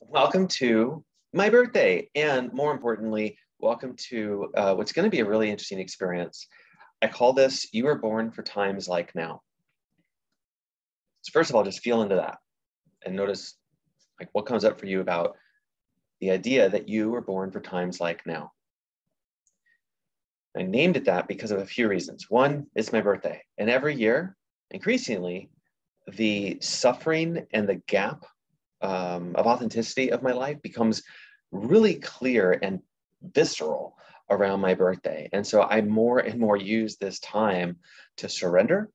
Welcome to my birthday, and more importantly, welcome to what's going to be a really interesting experience. I call this "You Were Born for Times Like Now." So first of all, just feel into that and notice what comes up for you about the idea that you were born for times like now. I named it that because of a few reasons. One, it's my birthday, and every year, increasingly, the suffering and the gap of authenticity of my life becomes really clear and visceral around my birthday. And so I more and more use this time to surrender,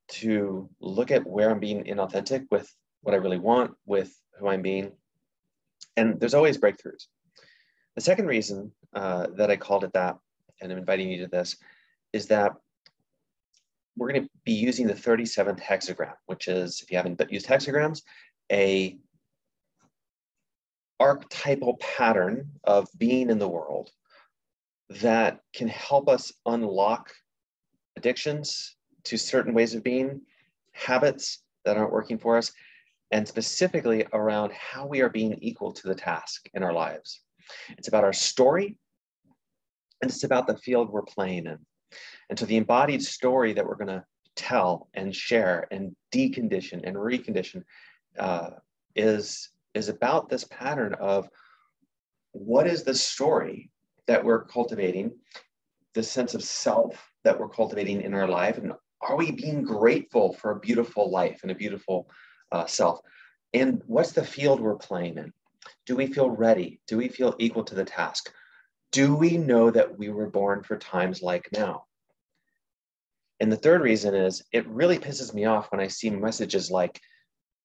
to look at where I'm being inauthentic with what I really want, with who I'm being. And there's always breakthroughs. The second reason that I called it that, and I'm inviting you to this, is that we're going to be using the 37th hexagram, which is, if you haven't used hexagrams, a archetypal pattern of being in the world that can help us unlock addictions to certain ways of being, habits that aren't working for us, and specifically around how we are being equal to the task in our lives. It's about our story, and it's about the field we're playing in. And so the embodied story that we're going to tell and share and decondition and recondition is about this pattern of what is the story that we're cultivating, the sense of self that we're cultivating in our life, and are we being grateful for a beautiful life and a beautiful self? And what's the field we're playing in? Do we feel ready? Do we feel equal to the task? Do we know that we were born for times like now? And the third reason is it really pisses me off when I see messages like,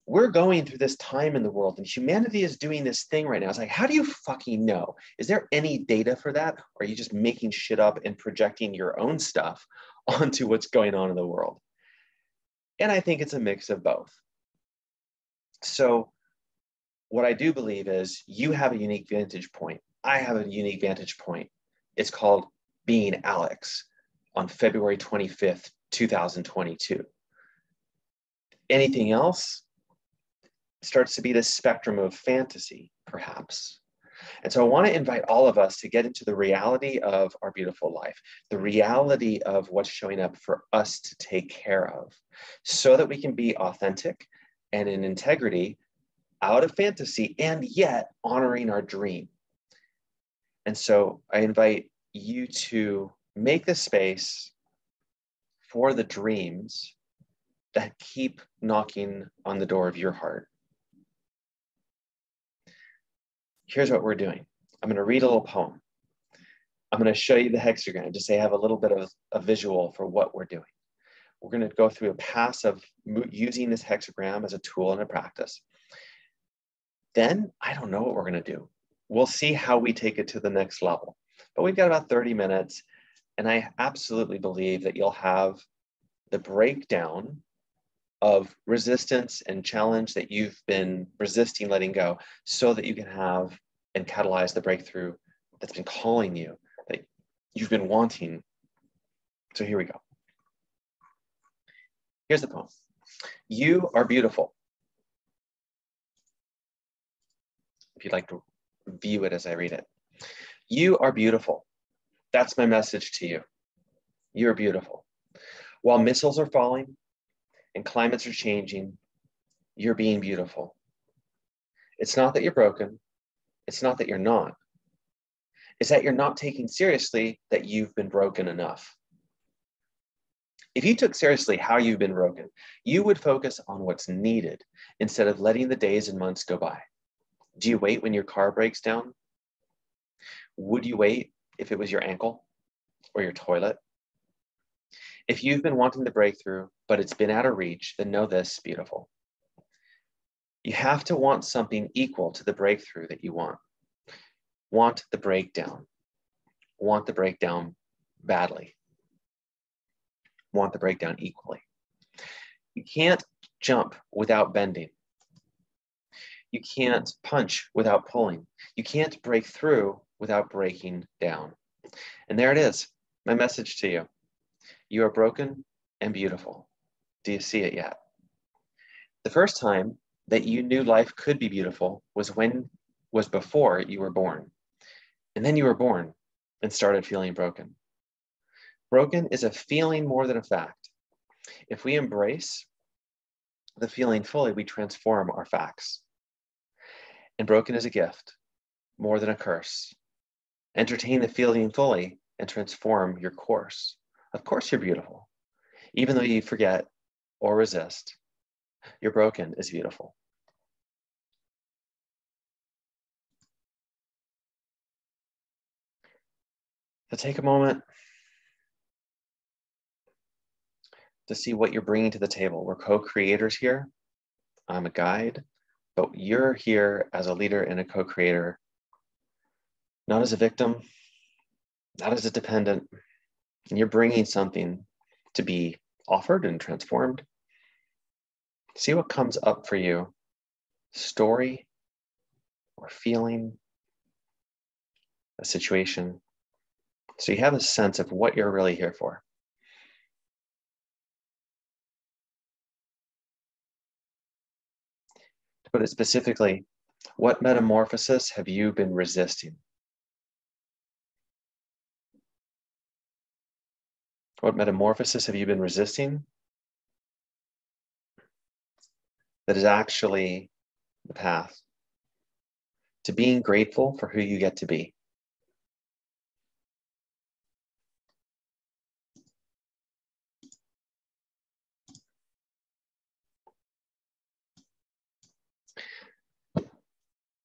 we're going through this time in the world and humanity is doing this thing right now. It's like, how do you fucking know? Is there any data for that? Or are you just making shit up and projecting your own stuff onto what's going on in the world? And I think it's a mix of both. So what I do believe is you have a unique vantage point. I have a unique vantage point. It's called being Alex on February 25th, 2022. Anything else starts to be this spectrum of fantasy, perhaps. And so I want to invite all of us to get into the reality of our beautiful life, the reality of what's showing up for us to take care of, so that we can be authentic and in integrity out of fantasy and yet honoring our dream. And so I invite you to make the space for the dreams that keep knocking on the door of your heart. Here's what we're doing. I'm going to read a little poem. I'm going to show you the hexagram, just so you have a little bit of a visual for what we're doing. We're going to go through a pass of using this hexagram as a tool and a practice. Then I don't know what we're going to do. We'll see how we take it to the next level. But we've got about 30 minutes, and I absolutely believe that you'll have the breakdown of resistance and challenge that you've been resisting letting go, so that you can have and catalyze the breakthrough that's been calling you, that you've been wanting. So here we go. Here's the poem. You are beautiful. If you'd like to view it as I read it. You are beautiful. That's my message to you. You're beautiful. While missiles are falling and climates are changing, you're being beautiful. It's not that you're broken. It's not that you're not. It's that you're not taking seriously that you've been broken enough. If you took seriously how you've been broken, you would focus on what's needed instead of letting the days and months go by. Do you wait when your car breaks down? Would you wait if it was your ankle or your toilet? If you've been wanting the breakthrough, but it's been out of reach, then know this, beautiful. You have to want something equal to the breakthrough that you want. Want the breakdown. Want the breakdown badly. Want the breakdown equally. You can't jump without bending. You can't punch without pulling. You can't break through without breaking down. And there it is, my message to you. You are broken and beautiful. Do you see it yet? The first time that you knew life could be beautiful was when was before you were born. And then you were born and started feeling broken. Broken is a feeling more than a fact. If we embrace the feeling fully, we transform our facts. And broken is a gift more than a curse. Entertain the feeling fully and transform your course. Of course you're beautiful. Even though you forget or resist, your broken is beautiful. So take a moment to see what you're bringing to the table. We're co-creators here. I'm a guide, but you're here as a leader and a co-creator, not as a victim, not as a dependent. And you're bringing something to be offered and transformed. See what comes up for you, story or feeling, a situation. So you have a sense of what you're really here for. To put it specifically, what metamorphosis have you been resisting? What metamorphosis have you been resisting that is actually the path to being grateful for who you get to be?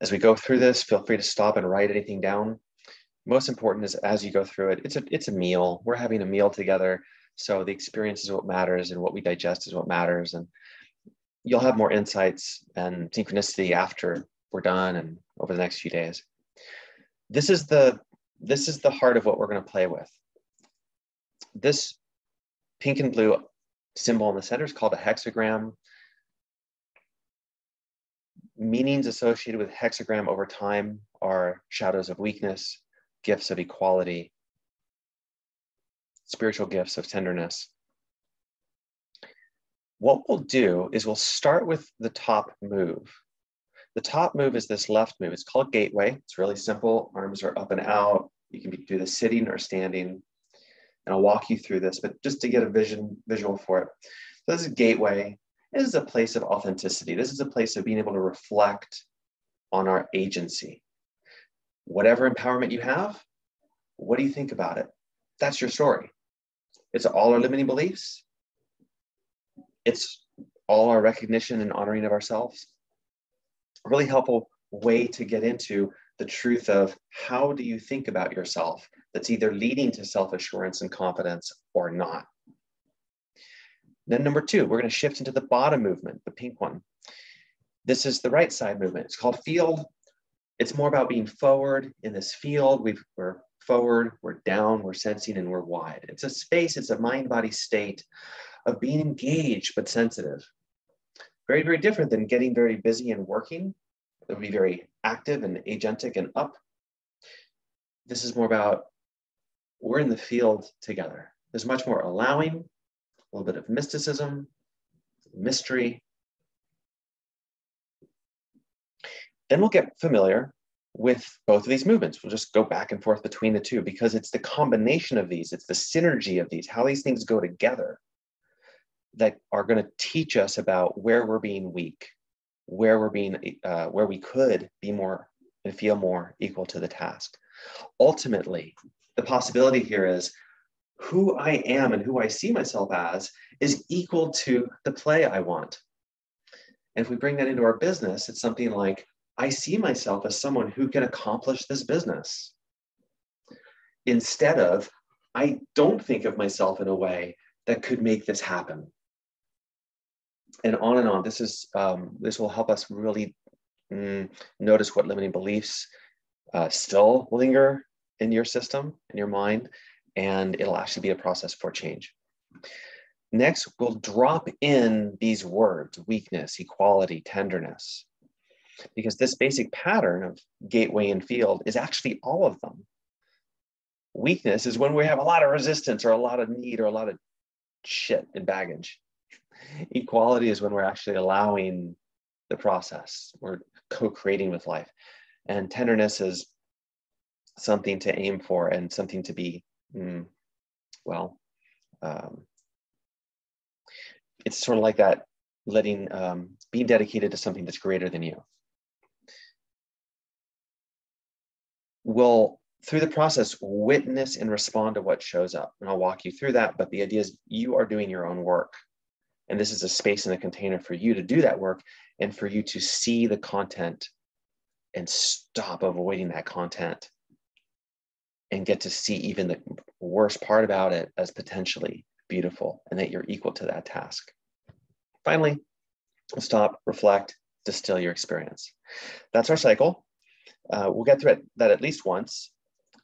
As we go through this, feel free to stop and write anything down. Most important is as you go through it, it's a meal. We're having a meal together. So the experience is what matters and what we digest is what matters. And you'll have more insights and synchronicity after we're done and over the next few days. This is the heart of what we're going to play with. This pink and blue symbol in the center is called a hexagram. Meanings associated with hexagram over time are shadows of weakness, gifts of equality, spiritual gifts of tenderness. What we'll do is we'll start with the top move. The top move is this left move. It's called gateway. It's really simple. Arms are up and out. You can do this sitting or standing. And I'll walk you through this, but just to get a visual for it. So this is gateway. This is a place of authenticity. This is a place of being able to reflect on our agency. Whatever empowerment you have, what do you think about it? That's your story. It's all our limiting beliefs. It's all our recognition and honoring of ourselves. A really helpful way to get into the truth of how do you think about yourself that's either leading to self-assurance and confidence or not. Then number two, we're going to shift into the bottom movement, the pink one. This is the right side movement. It's called field. It's more about being forward in this field. We're forward, we're down, we're sensing, and we're wide. It's a space, it's a mind-body state of being engaged but sensitive. Very, very different than getting very busy and working. It would be very active and agentic and up. This is more about we're in the field together. There's much more allowing, a little bit of mysticism, mystery. Then we'll get familiar with both of these movements. We'll just go back and forth between the two because it's the combination of these, it's the synergy of these, how these things go together that are going to teach us about where we're being weak, where we could be more and feel more equal to the task. Ultimately, the possibility here is who I am and who I see myself as is equal to the play I want. And if we bring that into our business, it's something like, I see myself as someone who can accomplish this business. Instead of, I don't think of myself in a way that could make this happen. And on and on. This will help us really notice what limiting beliefs still linger in your system, in your mind, and it'll actually be a process for change. Next, we'll drop in these words, weakness, equality, tenderness, because this basic pattern of gateway and field is actually all of them. Weakness is when we have a lot of resistance or a lot of need or a lot of shit and baggage. Equality is when we're actually allowing the process. We're co-creating with life. And tenderness is something to aim for and something to be, well, it's sort of like that letting, being dedicated to something that's greater than you. We'll, through the process, witness and respond to what shows up. And I'll walk you through that, but the idea is you are doing your own work. And this is a space and a container for you to do that work and for you to see the content and stop avoiding that content and get to see even the worst part about it as potentially beautiful and that you're equal to that task. Finally, stop, reflect, distill your experience. That's our cycle. We'll get through that at least once,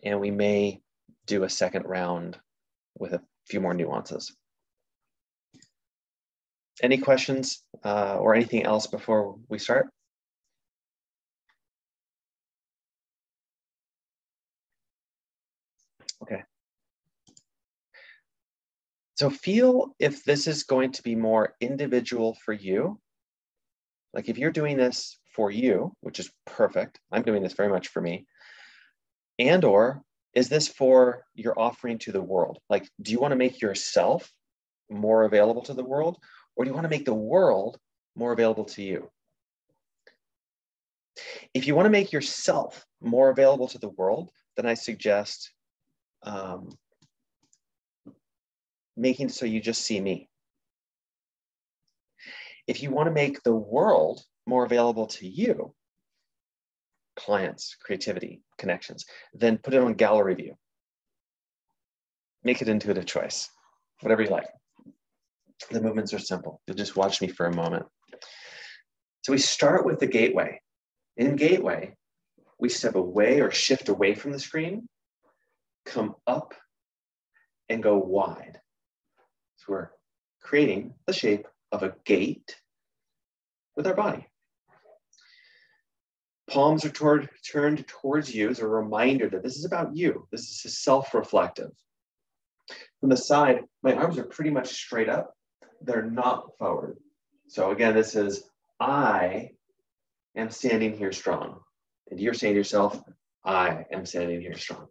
and we may do a second round with a few more nuances. Any questions or anything else before we start? Okay. So feel if this is going to be more individual for you. Like if you're doing this for you, which is perfect, I'm doing this very much for me, and or is this for your offering to the world? Like, do you want to make yourself more available to the world, or do you want to make the world more available to you? If you want to make yourself more available to the world, then I suggest making so you just see me. If you want to make the world more available to you, clients, creativity, connections, then put it on gallery view. Make it intuitive choice, whatever you like. The movements are simple. You'll just watch me for a moment. So we start with the gateway. In gateway, we step away or shift away from the screen, come up and go wide. So we're creating the shape of a gate with our body. Palms are turned towards you as a reminder that this is about you. This is self-reflective. From the side, my arms are pretty much straight up. They're not forward. So again, this is, I am standing here strong. And you're saying to yourself, I am standing here strong.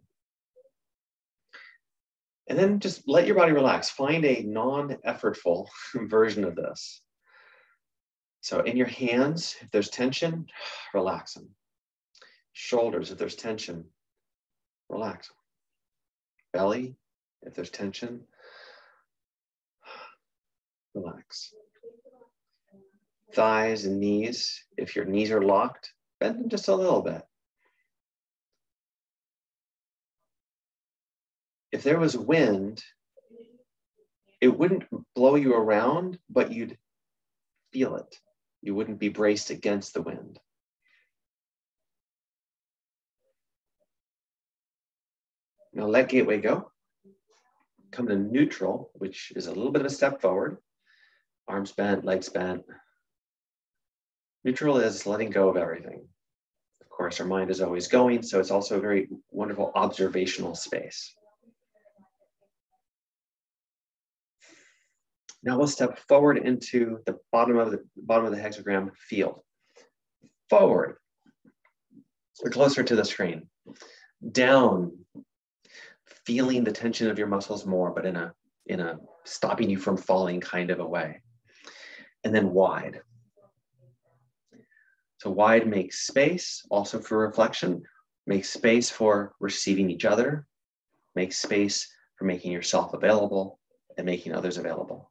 And then just let your body relax. Find a non-effortful version of this. So in your hands, if there's tension, relax them. Shoulders, if there's tension, relax them. Belly, if there's tension, relax. Thighs and knees, if your knees are locked, bend them just a little bit. If there was wind, it wouldn't blow you around, but you'd feel it. You wouldn't be braced against the wind. Now let gateway go. Come to neutral, which is a little bit of a step forward. Arms bent, legs bent. Neutral is letting go of everything. Of course, our mind is always going, so it's also a very wonderful observational space. Now we'll step forward into the bottom of the hexagram field. Forward, or closer to the screen. Down, feeling the tension of your muscles more, but in a stopping you from falling kind of a way. And then wide. So wide makes space, also for reflection, makes space for receiving each other, makes space for making yourself available and making others available.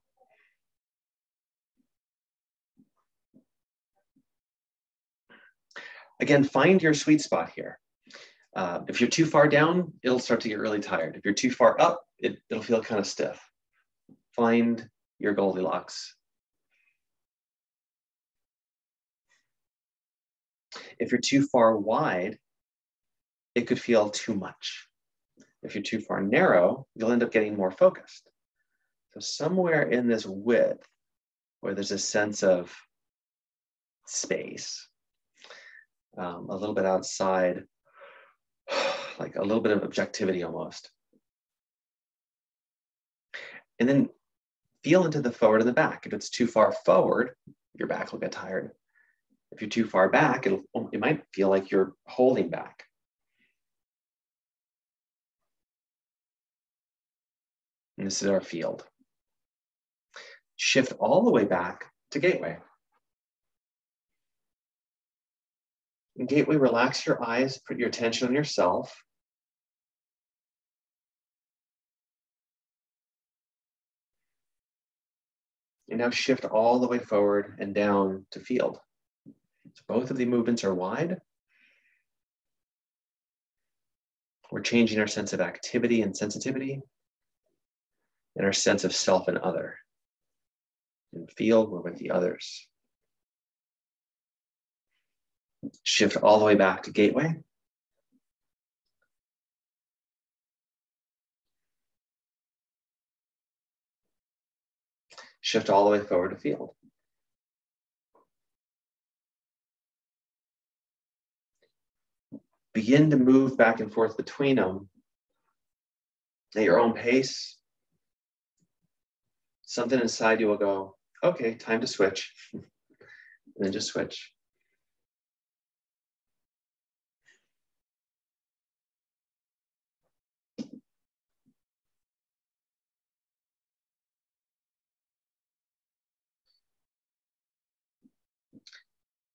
Again, find your sweet spot here. If you're too far down, it'll start to get really tired. If you're too far up, it'll feel kind of stiff. Find your Goldilocks. If you're too far wide, it could feel too much. If you're too far narrow, you'll end up getting more focused. So somewhere in this width, where there's a sense of space, a little bit outside, like a little bit of objectivity almost. And then feel into the forward and the back. If it's too far forward, your back will get tired. If you're too far back, it might feel like you're holding back. And this is our field. Shift all the way back to gateway. In gateway, relax your eyes, put your attention on yourself. And now shift all the way forward and down to field. So both of the movements are wide. We're changing our sense of activity and sensitivity and our sense of self and other. In field, we're with the others. Shift all the way back to gateway. Shift all the way forward to field. Begin to move back and forth between them at your own pace. Something inside you will go, okay, time to switch. And then just switch.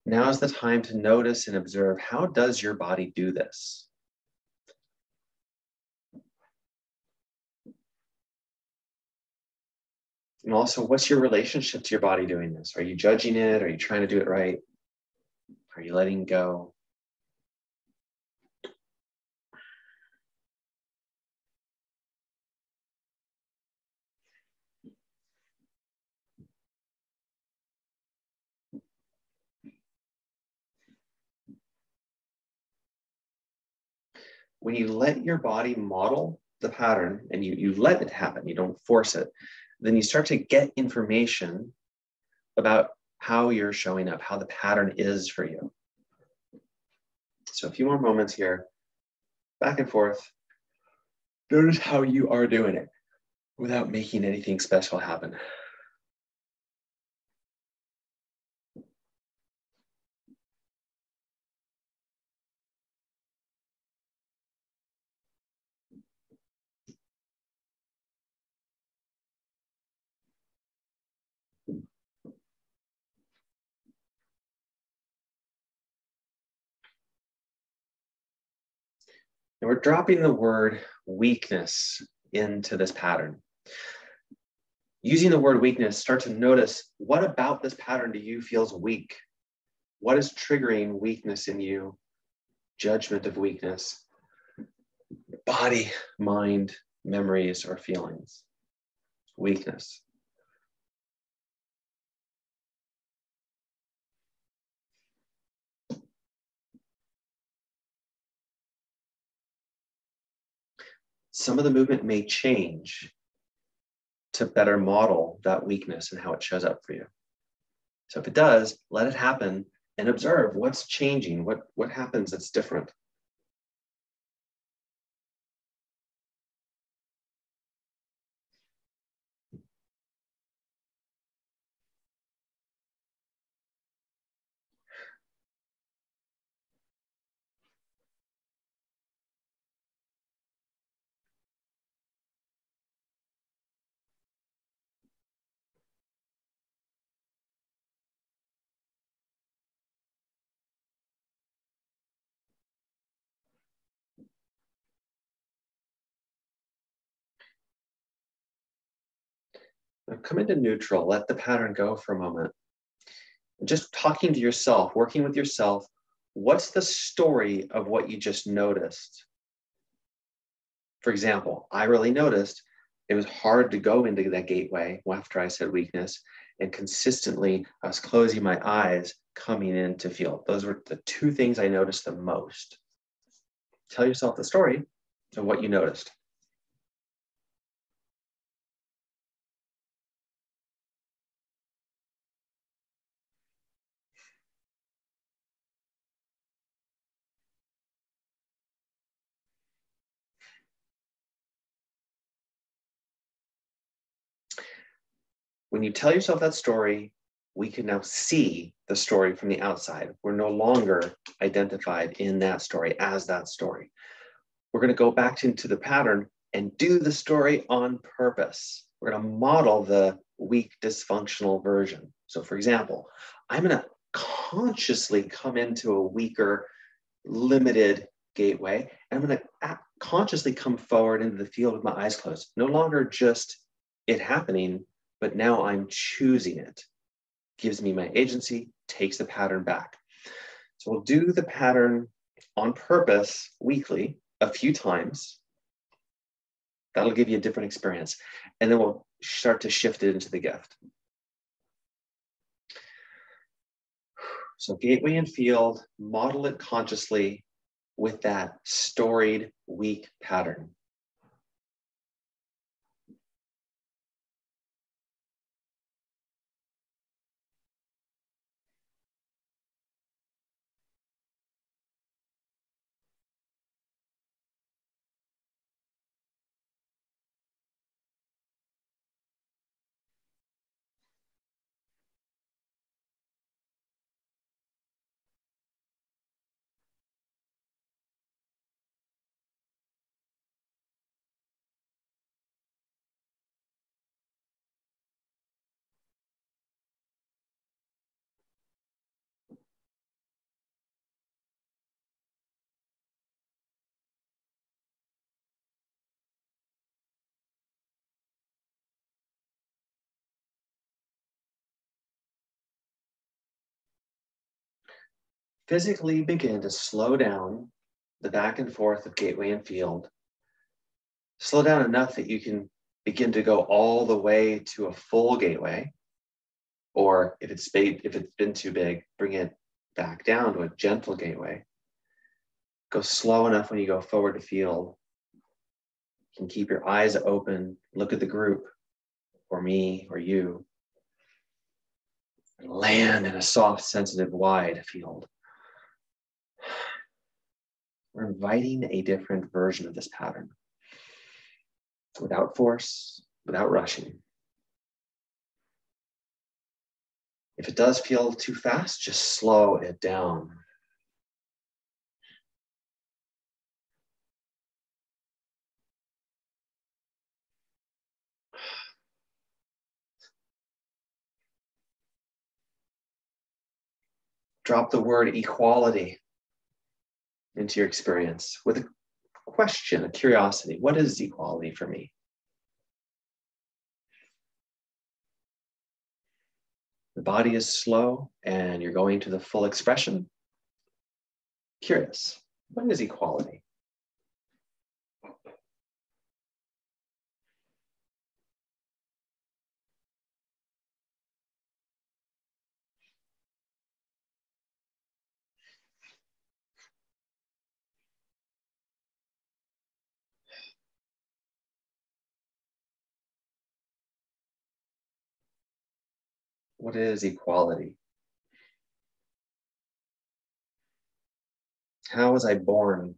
Now is the time to notice and observe, how does your body do this? And also, what's your relationship to your body doing this? Are you judging it? Are you trying to do it right? Are you letting go? When you let your body model the pattern and you let it happen, you don't force it, then you start to get information about how you're showing up, how the pattern is for you. So a few more moments here, back and forth. Notice how you are doing it without making anything special happen. And we're dropping the word weakness into this pattern. Using the word weakness, start to notice, what about this pattern do you feels weak? What is triggering weakness in you? Judgment of weakness, body, mind, memories, or feelings. Weakness. Some of the movement may change to better model that weakness and how it shows up for you. So if it does, let it happen and observe what's changing, what happens that's different. Now come into neutral, let the pattern go for a moment. Just talking to yourself, working with yourself, what's the story of what you just noticed? For example, I really noticed it was hard to go into that gateway after I said weakness, and consistently I was closing my eyes coming into field. Those were the two things I noticed the most. Tell yourself the story of what you noticed. When you tell yourself that story, we can now see the story from the outside. We're no longer identified in that story as that story. We're going to go back into the pattern and do the story on purpose. We're going to model the weak, dysfunctional version. So for example, I'm going to consciously come into a weaker, limited gateway, and I'm going to consciously come forward into the field with my eyes closed. No longer just it happening, but now I'm choosing it. Gives me my agency, takes the pattern back. So we'll do the pattern on purpose weekly a few times. That'll give you a different experience. And then we'll start to shift it into the gift. So gateway and field, model it consciously with that storied weak pattern. Physically begin to slow down the back and forth of gateway and field. Slow down enough that you can begin to go all the way to a full gateway. Or if it's been too big, bring it back down to a gentle gateway. Go slow enough when you go forward to field. You can keep your eyes open, look at the group, or me, or you. And land in a soft, sensitive, wide field. We're inviting a different version of this pattern. Without force, without rushing. If it does feel too fast, just slow it down. Drop the word equality into your experience with a question, a curiosity. What is equality for me? The body is slow and you're going to the full expression. Curious, what is equality? What is equality? How was I born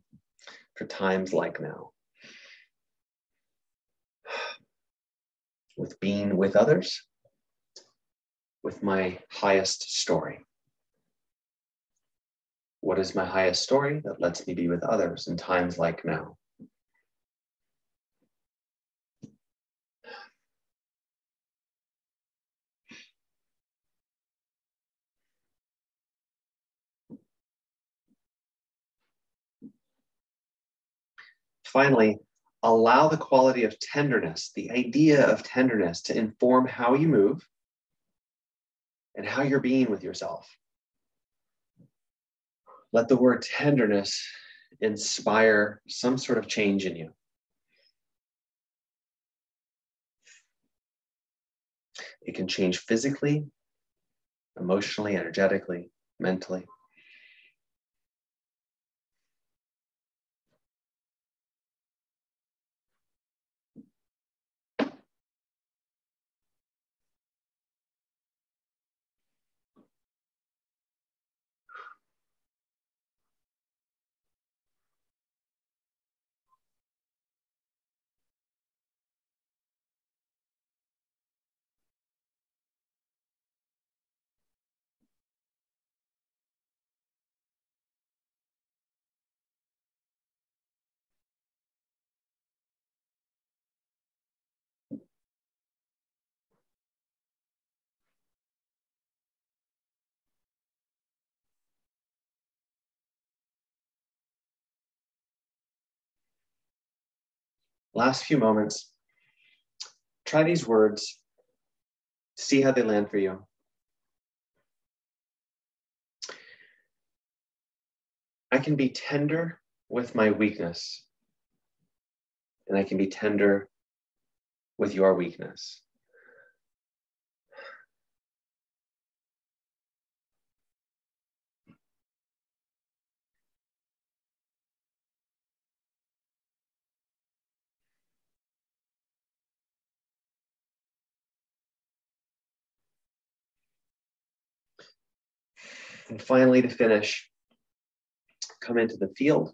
for times like now? With being with others, with my highest story. What is my highest story that lets me be with others in times like now? Finally, allow the quality of tenderness, the idea of tenderness, to inform how you move and how you're being with yourself. Let the word tenderness inspire some sort of change in you. It can change physically, emotionally, energetically, mentally. last few moments, try these words, see how they land for you. I can be tender with my weakness, and I can be tender with your weakness. And finally, to finish, come into the field.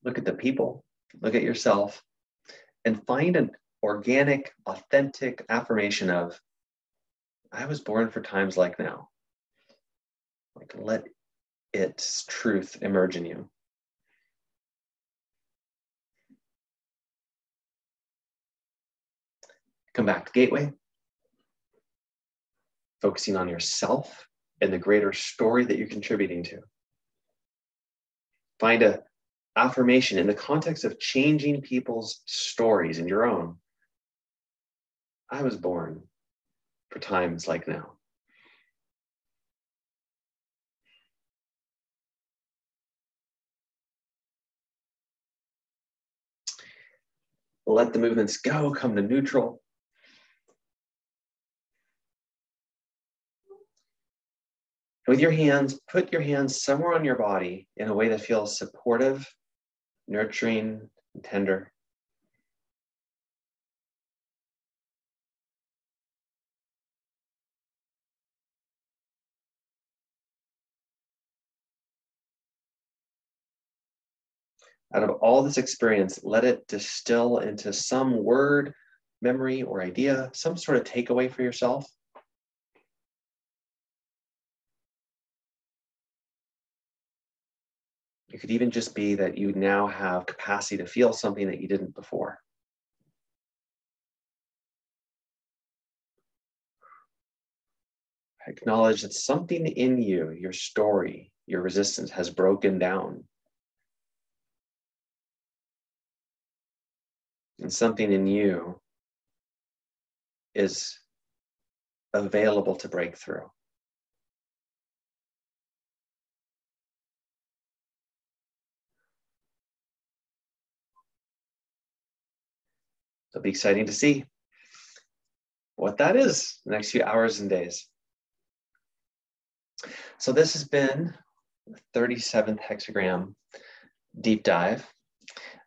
Look at the people, look at yourself, and find an organic, authentic affirmation of, I was born for times like now. Like, let its truth emerge in you. Come back to Gateway, focusing on yourself and the greater story that you're contributing to. Find an affirmation in the context of changing people's stories and your own. I was born for times like now. Let the movements go, come to neutral. With your hands, put your hands somewhere on your body in a way that feels supportive, nurturing, and tender. Out of all this experience, let it distill into some word, memory, or idea, some sort of takeaway for yourself. It could even just be that you now have capacity to feel something that you didn't before. Acknowledge that something in you, your story, your resistance has broken down. And something in you is available to break through. It'll be exciting to see what that is the next few hours and days. So this has been the 37th hexagram deep dive.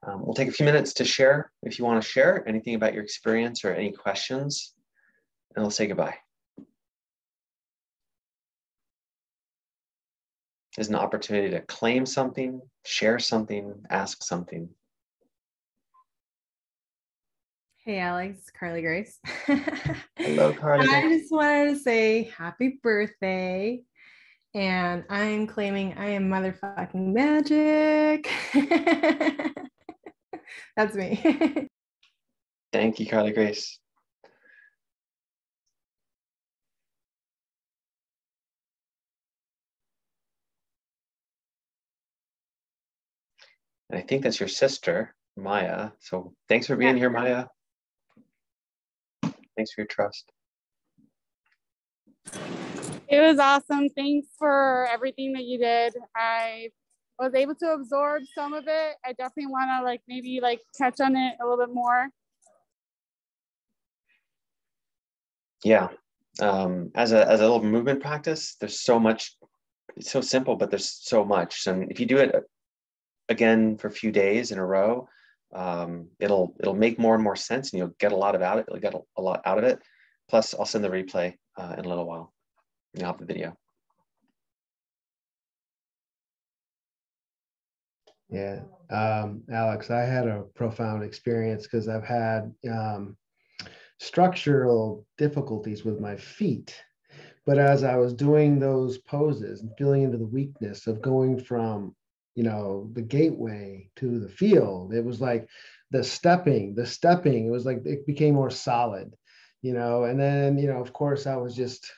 We'll take a few minutes to share, if you want to share anything about your experience or any questions, and we'll say goodbye. There's an opportunity to claim something, share something, ask something. Hey, Alex, it's Carly Grace. Hello, Carly. I just wanted to say happy birthday. And I'm claiming I am motherfucking magic. That's me. Thank you, Carly Grace. And I think that's your sister, Maya. So thanks for being here, Maya. Thanks for your trust. It was awesome. Thanks for everything that you did. I was able to absorb some of it. I definitely want to maybe touch on it a little bit more. Yeah. As a little movement practice, there's so much. It's so simple, but there's so much. And if you do it again for a few days in a row, it'll make more and more sense, and you'll get a lot of it. You'll get a lot out of it. Plus, I'll send the replay in a little while. You'll have the video. Yeah, Alex, I had a profound experience because I've had structural difficulties with my feet. But as I was doing those poses and feeling into the weakness of going from, the gateway to the field, it was like the stepping, it was like it became more solid, and then, of course, I was just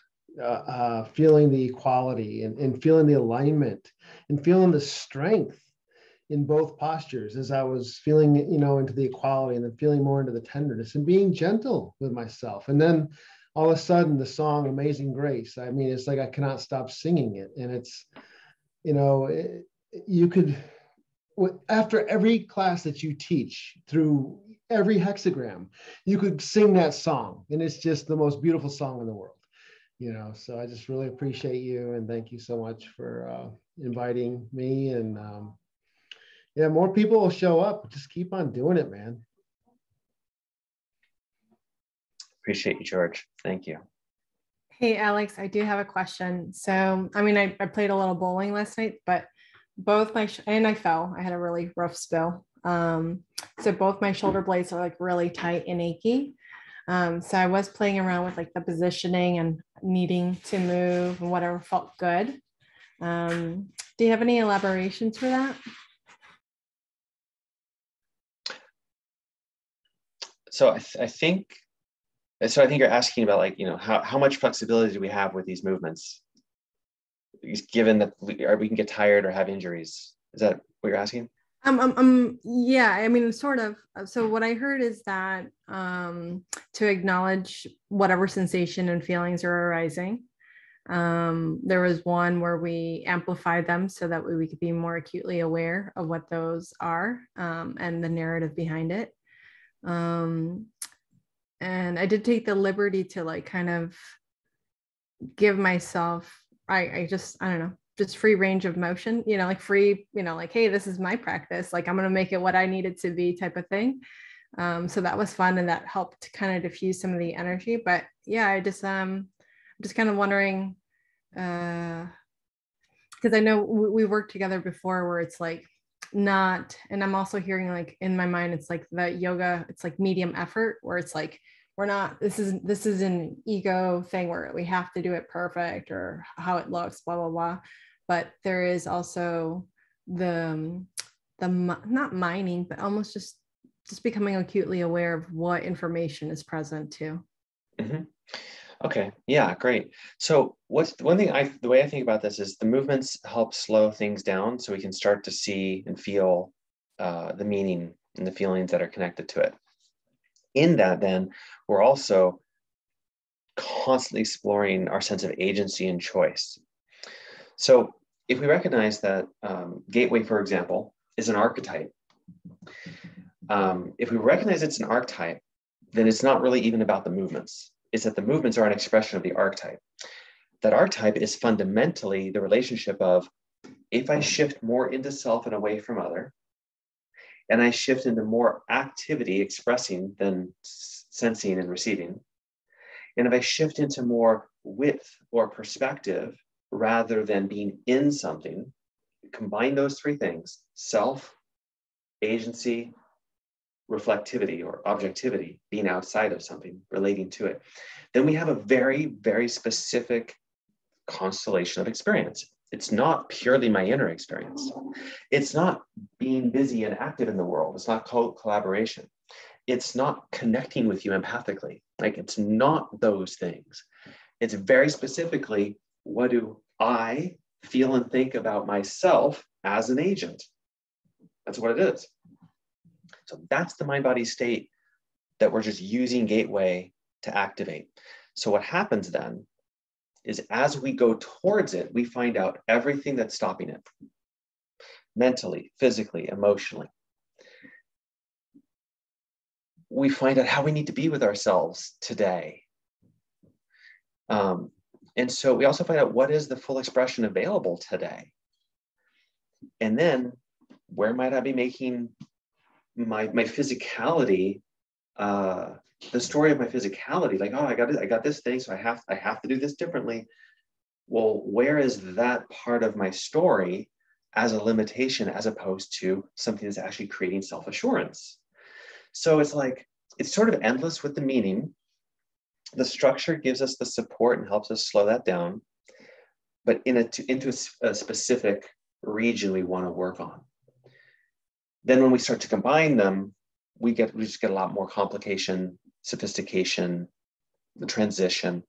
feeling the equality and feeling the alignment and feeling the strength in both postures as I was feeling, into the equality and then feeling more into the tenderness and being gentle with myself. And then all of a sudden the song Amazing Grace, I mean, it's like I cannot stop singing it. And it's, you could, after every class that you teach through every hexagram, you could sing that song. And it's just the most beautiful song in the world. So I just really appreciate you, and thank you so much for inviting me. And yeah, more people will show up. Just keep on doing it, man. Appreciate you, George. Thank you. Hey, Alex, I do have a question. So, I mean, I played a little bowling last night, but both and I fell. I had a really rough spill. So both my shoulder blades are like really tight and achy. So I was playing around with like the positioning and needing to move and whatever felt good. Do you have any elaborations for that? So I think you're asking about, like, how much flexibility do we have with these movements, given that we can get tired or have injuries? Is that what you're asking? Yeah, I mean, sort of. So what I heard is that to acknowledge whatever sensation and feelings are arising. There was one where we amplified them so that we could be more acutely aware of what those are, and the narrative behind it. And I did take the liberty to like kind of give myself, I don't know, just free range of motion, like free, like, hey, this is my practice. Like, I'm going to make it what I need it to be type of thing. So that was fun. And that helped to kind of diffuse some of the energy. But yeah, I'm just kind of wondering, because I know we worked together before where it's like not, and I'm also hearing like in my mind, it's like the yoga, it's like medium effort, where it's like, we're not, this is an ego thing where we have to do it perfect or how it looks, blah, blah, blah. But there is also the not mining, but almost just becoming acutely aware of what information is present too. Mm-hmm. Okay. Yeah, great. So the way I think about this is the movements help slow things down so we can start to see and feel the meaning and the feelings that are connected to it. In that, then, we're also constantly exploring our sense of agency and choice. So if we recognize that gateway, for example, is an archetype, if we recognize it's an archetype, then it's not really even about the movements. It's that the movements are an expression of the archetype. That archetype is fundamentally the relationship of, if I shift more into self and away from other, and I shift into more activity, expressing than sensing and receiving, and if I shift into more width or perspective rather than being in something, combine those three things: self, agency, reflectivity or objectivity, being outside of something, relating to it, then we have a very, very specific constellation of experience. It's not purely my inner experience. It's not being busy and active in the world. It's not collaboration. It's not connecting with you empathically. Like, it's not those things. It's very specifically, what do I feel and think about myself as an agent? That's what it is. So that's the mind-body state that we're just using gateway to activate. So what happens then is, as we go towards it, we find out everything that's stopping it, mentally, physically, emotionally. We find out how we need to be with ourselves today. And so we also find out what is the full expression available today. And then where might I be making my physicality, the story of my physicality, like, oh, I got this thing, so I have to do this differently. Well, where is that part of my story as a limitation, as opposed to something that's actually creating self-assurance? So it's like, it's sort of endless with the meaning. The structure gives us the support and helps us slow that down, but into a specific region we want to work on. Then when we start to combine them, we just get a lot more complication, sophistication, the transition.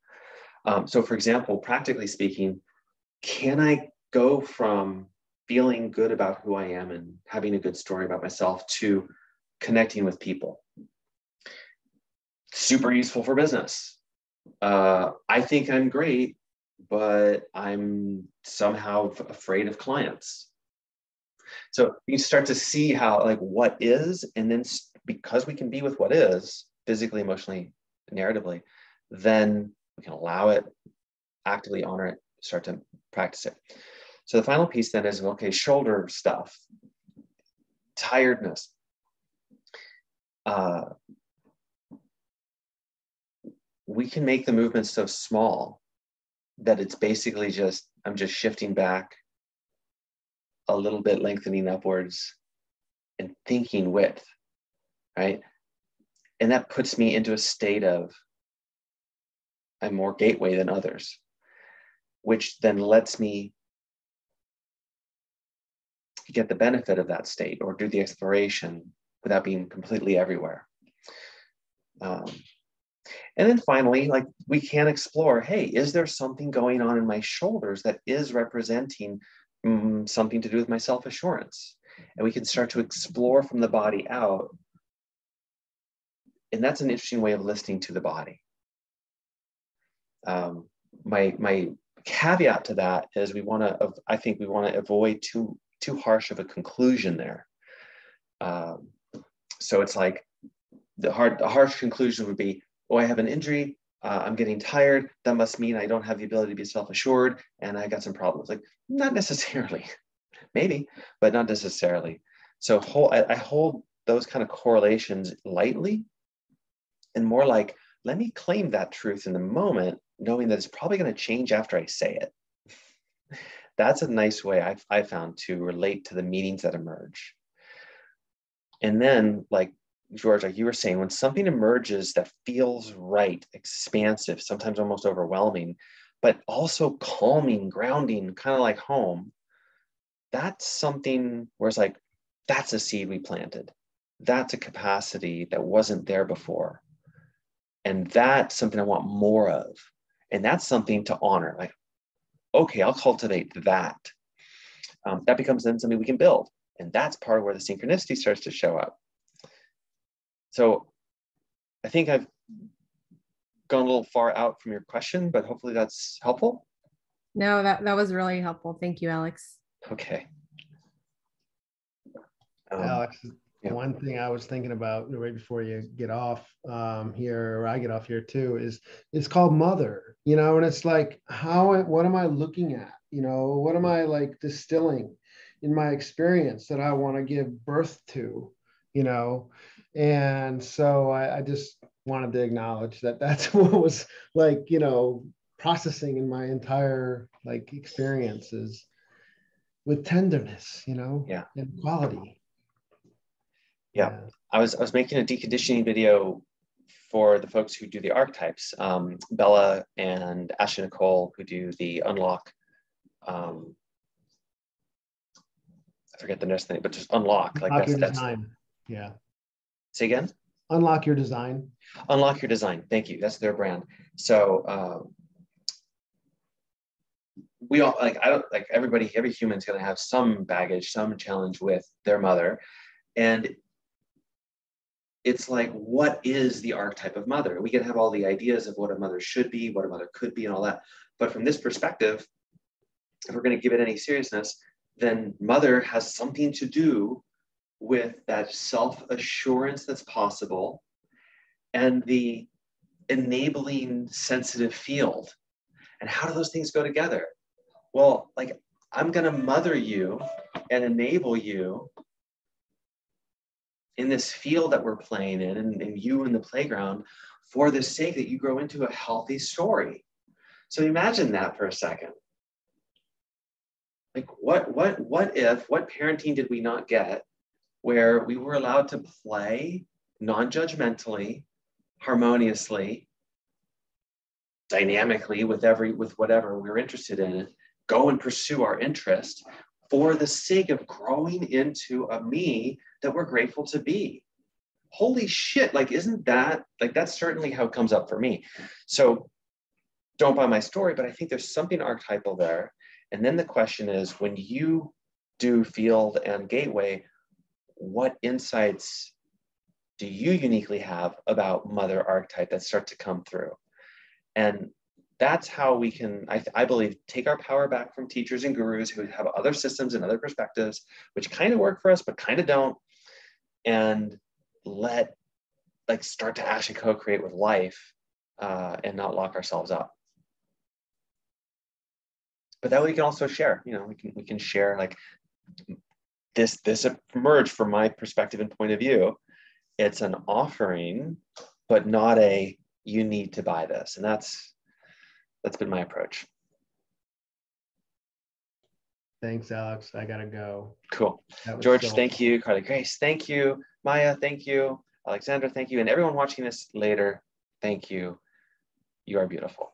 So for example, practically speaking, can I go from feeling good about who I am and having a good story about myself to connecting with people. Super useful for business. I think I'm great, but I'm somehow afraid of clients. So you start to see how, like, what is, and then because we can be with what is, physically, emotionally, narratively, then we can allow it, actively honor it, start to practice it. So the final piece then is, okay, shoulder stuff, tiredness. We can make the movement so small that it's basically just, I'm just shifting back a little bit, lengthening upwards and thinking width, right? And that puts me into a state of, I'm more gateway than others, which then lets me get the benefit of that state or do the exploration without being completely everywhere. And then finally, like, we can explore, hey, is there something going on in my shoulders that is representing something to do with my self-assurance? And we can start to explore from the body out. And that's an interesting way of listening to the body. My caveat to that is I think we want to avoid too harsh of a conclusion there. So it's like the harsh conclusion would be, oh, I have an injury, I'm getting tired, that must mean I don't have the ability to be self-assured and I got some problems. Like, not necessarily, maybe, but not necessarily. So I hold those kind of correlations lightly, and more like, let me claim that truth in the moment, knowing that it's probably going to change after I say it. That's a nice way I found to relate to the meanings that emerge. And then, like George, like you were saying, when something emerges that feels right, expansive, sometimes almost overwhelming, but also calming, grounding, kind of like home, that's something where it's like, that's a seed we planted. That's a capacity that wasn't there before. And that's something I want more of. And that's something to honor. Like, okay, I'll cultivate that. That becomes then something we can build. And that's part of where the synchronicity starts to show up. So I think I've gone a little far out from your question, but hopefully that's helpful. No, that was really helpful. Thank you, Alex. Okay. Alex, yeah. One thing I was thinking about right before you get off here, or I get off here too, is it's called mother, and it's like, what am I looking at? What am I like distilling in my experience that I want to give birth to, And so I just wanted to acknowledge that that's what was like, processing in my entire like experiences with tenderness, Yeah. and quality. Yeah. I was making a deconditioning video for the folks who do the archetypes, Bella and Ashley Nicole, who do the unlock. I forget the next thing, but just unlock. Like Unlock your design. Yeah. Say again? Unlock your design. Unlock your design. Thank you. That's their brand. So we all every human's going to have some baggage, some challenge with their mother. And it's like, what is the archetype of mother? We can have all the ideas of what a mother should be, what a mother could be, and all that. But from this perspective, if we're going to give it any seriousness, then mother has something to do with that self-assurance that's possible and the enabling sensitive field. And how do those things go together? Well, like, I'm going to mother you and enable you in this field that we're playing in, and you in the playground, for the sake that you grow into a healthy story. So imagine that for a second. Like, what parenting did we not get where we were allowed to play non-judgmentally, harmoniously, dynamically with whatever we were interested in, go and pursue our interest for the sake of growing into a me that we're grateful to be? Holy shit, like, isn't that, like, that's certainly how it comes up for me. So don't buy my story, but I think there's something archetypal there. And then the question is, when you do field and gateway, what insights do you uniquely have about mother archetype that start to come through? And that's how we can, I believe, take our power back from teachers and gurus who have other systems and other perspectives, which kind of work for us, but kind of don't, and start to actually co-create with life and not lock ourselves up. But that way we can also share, we can share like this emerged from my perspective and point of view. It's an offering, but not a, you need to buy this. And that's been my approach. Thanks, Alex. I gotta go. Cool. George, thank you. Carly Grace, thank you. Maya, thank you. Alexandra, thank you. And everyone watching this later, thank you. You are beautiful.